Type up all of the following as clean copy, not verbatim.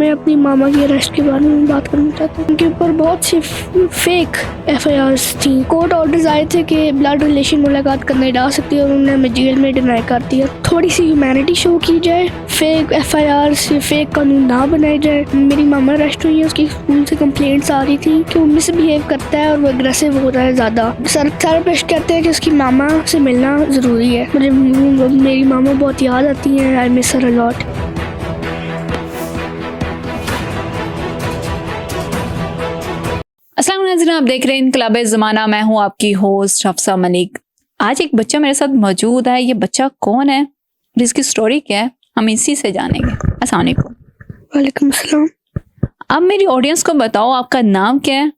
मैं अपनी मामा की अरेस्ट के बारे में बात करना चाहता हूँ। उनके ऊपर बहुत सी फेक FIRs थी। कोर्ट ऑर्डर्स आए थे कि ब्लड रिलेशन मुलाकात करने जा सकती है और उन्होंने हमें जेल में डिनाई कर दिया। थोड़ी सी ह्यूमैनिटी शो की जाए, फेक FIRs या फेक कानून ना बनाए जाए। मेरी मामा अरेस्ट हुई है, उसकी स्कूल से कंप्लेंट्स आ रही थी कि वो मिसबिहेव करता है और वो एग्रेसिव हो रहा है ज़्यादा। थेरेपिस्ट कहते हैं कि उसकी मामा से मिलना ज़रूरी है। मुझे मेरी मामा बहुत याद आती है। I miss her a lot. अस्सलाम वालेकुम, आप देख रहे हैं इनकलाब ज़माना। मैं हूं आपकी होस्ट हफ्सा मलिक। आज एक बच्चा मेरे साथ मौजूद है। ये बच्चा कौन है और इसकी स्टोरी क्या है, हम इसी से जानेंगे। अस्सलाम वालेकुम। वालेकुम अस्सलाम। अब मेरी ऑडियंस को बताओ, आपका नाम क्या है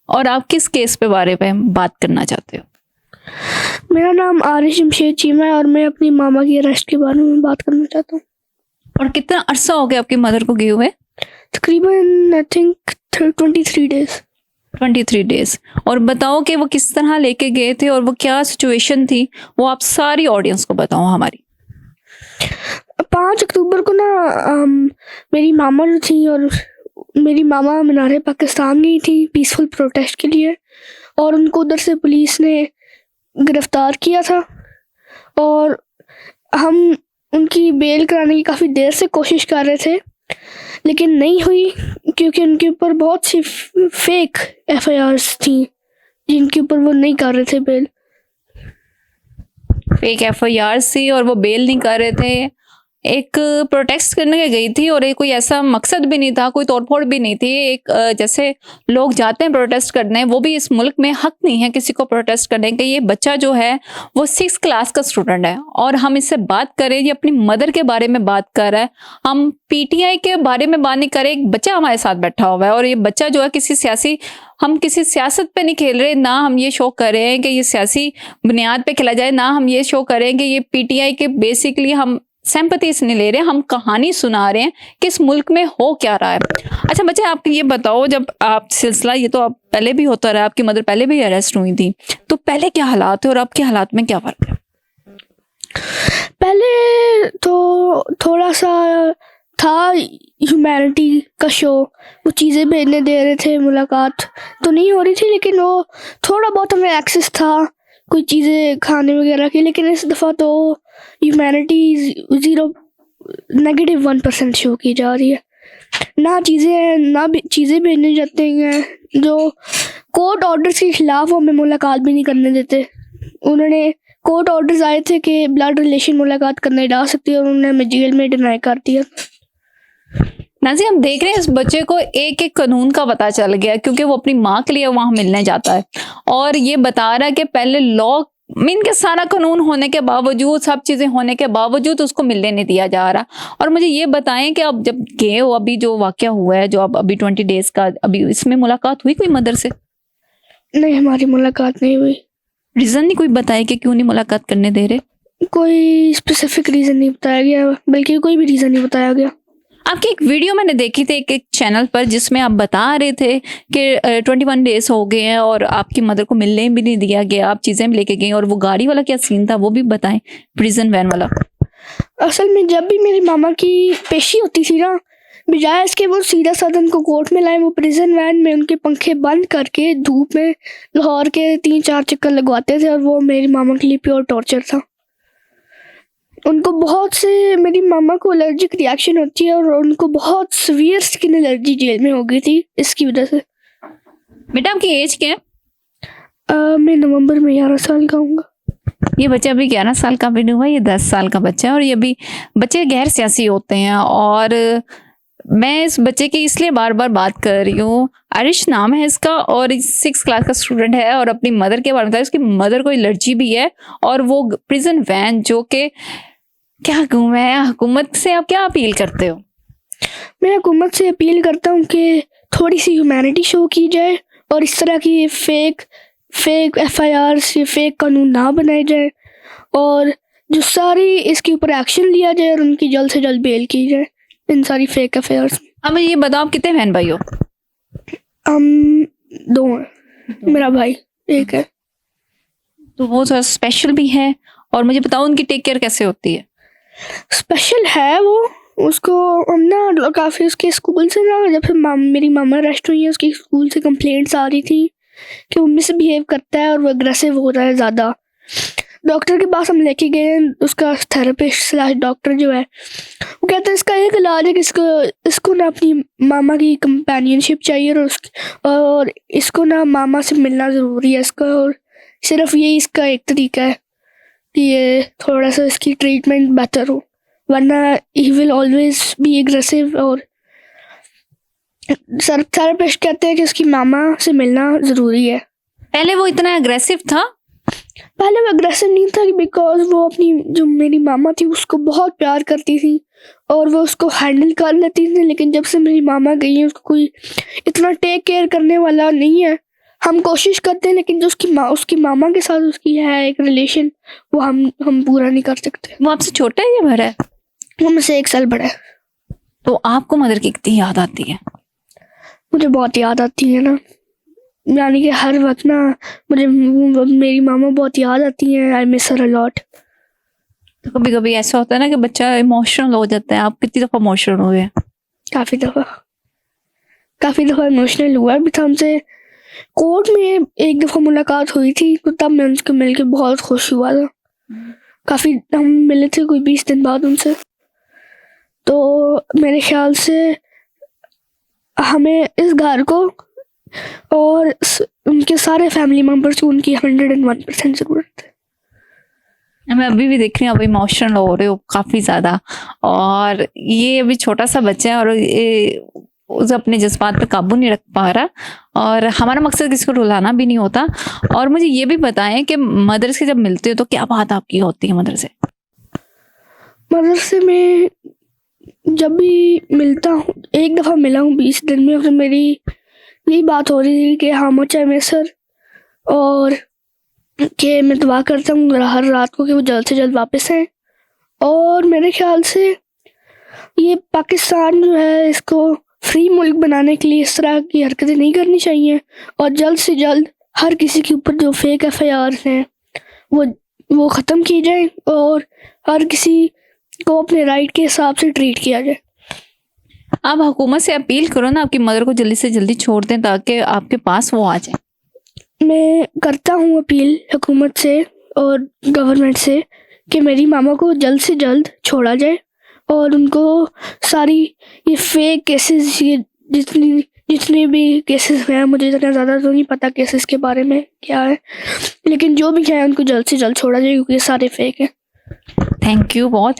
और आप किस केस पे बारे में बात करना चाहते हो? मेरा नाम आरिश जमशेद चीमा है और मैं अपनी मामा की अरेस्ट के बारे में बात करना चाहता हूँ। और कितना अरसा हो गया आपकी मदर को गए हुए? तकरीबन आई थिंक 23 डेज। 23 डेज। और बताओ कि वो किस तरह लेके गए थे और वो क्या सिचुएशन थी, वो आप सारी ऑडियंस को बताओ हमारी। 5 अक्टूबर को ना मेरी मामा जो थी और मेरी मामा मीनार पाकिस्तान गई थी पीसफुल प्रोटेस्ट के लिए और उनको उधर से पुलिस ने गिरफ्तार किया था और हम उनकी बेल कराने की काफ़ी देर से कोशिश कर रहे थे लेकिन नहीं हुई क्योंकि उनके ऊपर बहुत सी फेक FIRs थी जिनके ऊपर वो नहीं कर रहे थे बेल। फेक FIR थी और वो बेल नहीं कर रहे थे। एक प्रोटेस्ट करने के गई थी और कोई ऐसा मकसद भी नहीं था, कोई तोड़फोड़ भी नहीं थी। एक जैसे लोग जाते हैं प्रोटेस्ट करने, वो भी इस मुल्क में हक नहीं है किसी को प्रोटेस्ट करने के। ये बच्चा जो है वो 6th क्लास का स्टूडेंट है और हम इससे बात करें, ये अपनी मदर के बारे में बात कर रहा है। हम PTI के बारे में बात नहीं करें। एक बच्चा हमारे साथ बैठा हुआ है और ये बच्चा जो है हम किसी सियासत पे नहीं खेल रहे, ना हम ये शो कर रहे हैं कि ये सियासी बुनियाद पे खेला जाए, ना हम ये शो करें कि ये PTI के बेसिकली हम सिंपैथी से नहीं ले रहे, हम कहानी सुना रहे हैं कि इस मुल्क में हो क्या रहा है। अच्छा बच्चे, आप ये बताओ, जब आप सिलसिला, ये तो आप पहले भी होता रहा, आपकी मदर पहले भी अरेस्ट हुई थी, तो पहले क्या हालात है और अब के हालात में क्या फर्क है? पहले तो थोड़ा सा था ह्यूमैनिटी का शो, वो चीज़ें भेजने दे रहे थे, मुलाकात तो नहीं हो रही थी लेकिन वो थोड़ा बहुत हमें एक्सेस था कोई चीज़ें खाने वगैरह की। लेकिन इस दफ़ा तो ह्यूमैनिटी 1% शो की जा रही है। ना चीज़ें भेजने जाते हैं जो कोर्ट ऑर्डर्स के खिलाफ वो हमें मुलाकात भी नहीं करने देते। उन्होंने कोर्ट ऑर्डर्स आए थे कि ब्लड रिलेशन मुलाकात करने जा सकती है और उन्होंने हमें जेल में डिनाई कर दिया। नाज़ी, हम देख रहे हैं इस बच्चे को एक एक कानून का पता चल गया क्योंकि वो अपनी माँ के लिए वहां मिलने जाता है और ये बता रहा है कि पहले लॉ मीन के सारा कानून होने के बावजूद, सब चीजें होने के बावजूद उसको मिलने नहीं दिया जा रहा। और मुझे ये बताएं कि अब जब गए हो, अभी जो वाकया हुआ है, जो अब अभी 20 डेज का, अभी इसमें मुलाकात हुई कोई मदर से? नहीं, हमारी मुलाकात नहीं हुई। रीजन नहीं कोई बताया कि क्यों नहीं मुलाकात करने दे रहे? कोई स्पेसिफिक रीजन नहीं बताया गया, बल्कि कोई भी रीजन नहीं बताया गया। आपकी एक वीडियो मैंने देखी थी एक चैनल पर जिसमें आप बता रहे थे कि 21 डेज हो गए हैं और आपकी मदर को मिलने भी नहीं दिया गया, आप चीजें भी लेके गई, और वो गाड़ी वाला क्या सीन था वो भी बताएं, प्रिजन वैन वाला। असल में जब भी मेरी मामा की पेशी होती थी ना, बजाय इसके वो सीधा साधन को कोर्ट में लाए, वो प्रिजन वैन में उनके पंखे बंद करके धूप में लाहौर के 3-4 चक्कर लगवाते थे और वो मेरी मामा के लिए प्योर टॉर्चर था। उनको बहुत से, मेरी मामा को एलर्जिक रिएक्शन होती है और उनको बहुत सीवियर स्किन एलर्जी जेल में हो गई थी इसकी वजह से। बेटा आपकी एज क्या है? मैं नवंबर में 11 साल का हूँगा। ये बच्चा अभी 11 साल का भी नहीं हुआ, ये 10 साल का बच्चा है। और ये भी बच्चे गैर सियासी होते हैं और मैं इस बच्चे की इसलिए बार बार बात कर रही हूँ। आरिश नाम है इसका और 6th क्लास का स्टूडेंट है और अपनी मदर के बारे में बताया, उसकी मदर को एलर्जी भी है और वो प्रिजन वैन, जो कि क्या कहूँ मैं, हुकूमत से आप क्या अपील करते हो? मैं हुकूमत से अपील करता हूँ कि थोड़ी सी ह्यूमैनिटी शो की जाए और इस तरह की फेक FIRs या फेक कानून ना बनाए जाए और जो सारी इसके ऊपर एक्शन लिया जाए और उनकी जल्द से जल्द बेल की जाए इन सारी फेक FIRs। अब ये बताओ, आप कितने बहन भाई हो? हम 2 हैं, मेरा भाई एक है। तो वो थोड़ा स्पेशल भी है और मुझे बताओ उनकी टेक केयर कैसे होती है? स्पेशल है वो, उसको हम ना काफ़ी उसके स्कूल से ना, जब फिर मेरी मामा अरेस्ट हुई है, उसके स्कूल से कंप्लेंट्स आ रही थी कि वो मिसबिहेव करता है और वो अग्रेसिव हो रहा है ज़्यादा। डॉक्टर के पास हम लेके गए, उसका थेरेपिस्ट स्लैश डॉक्टर जो है वो कहता है इसका एक इलाज है कि इसको ना अपनी मामा की कंपेनियनशिप चाहिए और इसको ना मामा से मिलना ज़रूरी है इसका, और सिर्फ यही इसका एक तरीका है कि ये थोड़ा सा इसकी ट्रीटमेंट बेटर हो, वरना he will always be aggressive. और थेरेपिस्ट कहते हैं कि उसकी मामा से मिलना ज़रूरी है। पहले वो इतना अग्रेसिव था? पहले वो अग्रेसिव नहीं था बिकॉज वो अपनी जो मेरी मामा थी उसको बहुत प्यार करती थी और वो उसको हैंडल कर लेती थी, लेकिन जब से मेरी मामा गई है उसको कोई इतना टेक केयर करने वाला नहीं है। हम कोशिश करते हैं लेकिन जो उसकी मामा के साथ उसकी है एक रिलेशन, वो हम पूरा नहीं कर सकते। वो आपसे छोटा है या बड़ा है? वो मुझसे 1 साल बड़ा है। तो आपको मदर की कितनी याद आती है? मुझे बहुत याद आती है ना, यानी कि हर वक्त ना मुझे मेरी मामा बहुत याद आती हैं। I miss her a lot. तो कभी कभी ऐसा होता है ना कि बच्चा इमोशनल हो जाता है। आप कितनी दफ़ा इमोशनल हुए? काफ़ी दफ़ा इमोशनल हुआ भी था। हमसे कोर्ट में एक दफ़ा मुलाकात हुई थी तो तब मैं उनसे मिल के बहुत खुश हुआ था। काफ़ी हम मिले थे कोई 20 दिन बाद उनसे। तो मेरे ख्याल से हमें इस घर को और उनके सारे फैमिली मेम्बर्स को उनकी 101% ज़रूरत है। मैं अभी भी देख रही हूँ, अभी इमोशनल हो रहे हो काफ़ी ज़्यादा। और ये अभी छोटा सा बच्चा है और ये उसे अपने जज्बात पे काबू नहीं रख पा रहा, और हमारा मकसद किसी को रुलाना भी नहीं होता। और मुझे ये भी बताएं कि मदर से जब मिलते हो तो क्या बात आपकी होती है मदर से? मदर से मैं जब भी मिलता हूँ, एक दफ़ा मिला हूँ 20 दिन में, फिर मेरी यही बात हो रही थी कि how much I miss her, और कि मैं दुआ करता हूँ हर रात को कि वो जल्द से जल्द वापस आए। और मेरे ख्याल से ये पाकिस्तान जो है इसको फ्री मुल्क बनाने के लिए इस तरह की हरकतें नहीं करनी चाहिए, और जल्द से जल्द हर किसी के ऊपर जो फेक FIR हैं वो ख़त्म की जाए और हर किसी को अपने राइट के हिसाब से ट्रीट किया जाए। आप हुकूमत से अपील करो ना आपकी मदर को जल्दी से जल्दी छोड़ दें ताकि आपके पास वो आ जाए। मैं करता हूँ अपील हुकूमत से और गवर्नमेंट से कि मेरी मामा को जल्द से जल्द छोड़ा जाए और उनको सारी ये फेक केसेस, ये जितने भी केसेस हैं, मुझे इतना ज़्यादा तो नहीं पता केसेस के बारे में क्या है, लेकिन जो भी है उनको जल्द से जल्द छोड़ा जाए क्योंकि ये सारे फेक हैं। थैंक यू बहुत।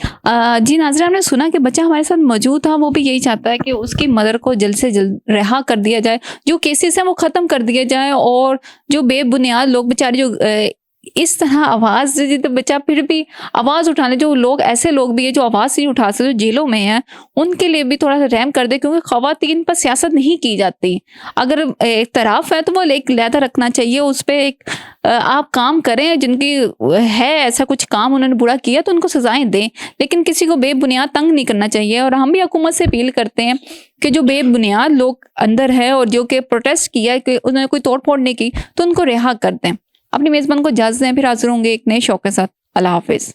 जी नाज़रा, हमने सुना कि बच्चा हमारे साथ मौजूद था, वो भी यही चाहता है कि उसकी मदर को जल्द से जल्द रिहा कर दिया जाए, जो केसेस हैं वो ख़त्म कर दिया जाए, और जो बेबुनियाद लोग बेचारे जो इस तरह आवाज़, तो बच्चा फिर भी आवाज़ उठाने, जो लोग ऐसे लोग भी हैं जो आवाज़ नहीं उठा सकते, जो जेलों में हैं, उनके लिए भी थोड़ा सा रहम कर दे, क्योंकि ख़वातीन पर सियासत नहीं की जाती। अगर एक तरफ है तो वो एक लहदा रखना चाहिए, उस पर एक आप काम करें, जिनकी है ऐसा कुछ काम उन्होंने बुरा किया तो उनको सजाएं दें, लेकिन किसी को बेबुनियाद तंग नहीं करना चाहिए। और हम भी हुकूमत से अपील करते हैं कि जो बेबुनियाद लोग अंदर है और जो कि प्रोटेस्ट किया कि उन्होंने कोई तोड़ फोड़ नहीं की, तो उनको रिहा कर दें। अपनी मेज़बान को इजाज़त दें, फिर हाजिर होंगे एक नए शो के साथ। अल्लाह हाफिज़।